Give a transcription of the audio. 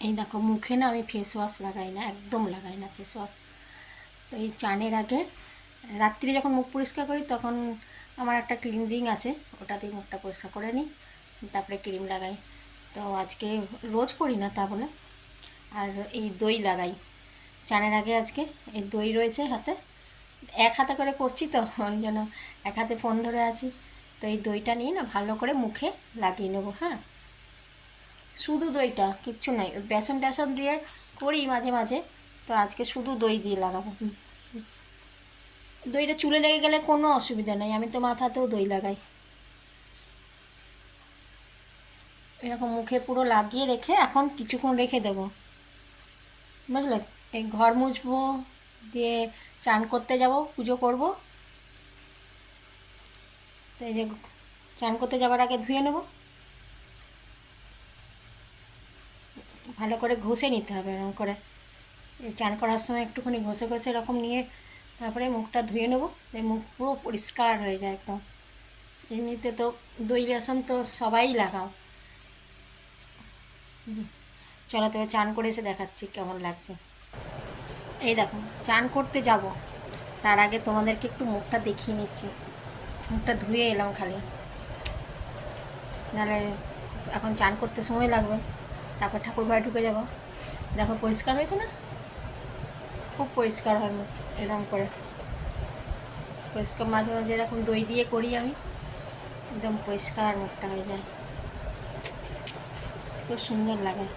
এই দেখো, মুখে না আমি ফেস ওয়াশ লাগাই না, একদম লাগাই না ফেস ওয়াশ। তো এই চানের আগে রাত্রি যখন মুখ পরিষ্কার করি তখন আমার একটা ক্লিনজিং আছে, ওটা দিয়ে মুখটা পরিষ্কার করে নিই, তারপরে ক্রিম লাগাই। তো আজকে রোজ করি না তা বলে, আর এই দই লাগাই চানের আগে। আজকে এই দই রয়েছে হাতে, এক হাতে করে করছি তো ওই জন্য এক হাতে ফোন ধরে আছি। তো এই দইটা নিয়ে না ভালো করে মুখে লাগিয়ে নেবো। হ্যাঁ, শুধু দইটা, কিচ্ছু নাই, বেসন টেসন দিয়ে করি মাঝে মাঝে, তো আজকে শুধু দই দিয়ে লাগাবো। দইটা চুলে লেগে গেলে কোনো অসুবিধা নেই, আমি তো মাথাতেও দই লাগাই। এরকম মুখে পুরো লাগিয়ে রেখে এখন কিছুক্ষণ রেখে দেবো, বুঝলে। এই ঘর মুছবো, দিয়ে চান করতে যাব, পুজো করব। তো এই যে চান করতে যাবার আগে ধুয়ে নেব, ভালো করে ঘষে নিতে হবে এরকম করে। এই চান করার সময় একটুখানি ঘষে ঘষে এরকম নিয়ে তারপরে মুখটা ধুয়ে নেবো, এই মুখ পুরো পরিষ্কার হয়ে যায় একদম। এমনিতে তো দই বেসন তো সবাই লাগাও। চলো তবে চান করে এসে দেখাচ্ছি কেমন লাগছে। এই দেখো, চান করতে যাব, তার আগে তোমাদেরকে একটু মুখটা দেখিয়ে নিচ্ছি। মুখটা ধুয়ে এলাম খালি, নাহলে এখন চান করতে সময় লাগবে, তারপর ঠাকুর ঘরে ঢুকে যাব। দেখো পরিষ্কার হয়েছে না, খুব পরিষ্কার হয় মুখ এরকম করে। পরিষ্কার মাঝে মাঝে এরকম দই দিয়ে করি আমি, একদম পরিষ্কার মুখটা হয়ে যায়, খুব সুন্দর লাগে।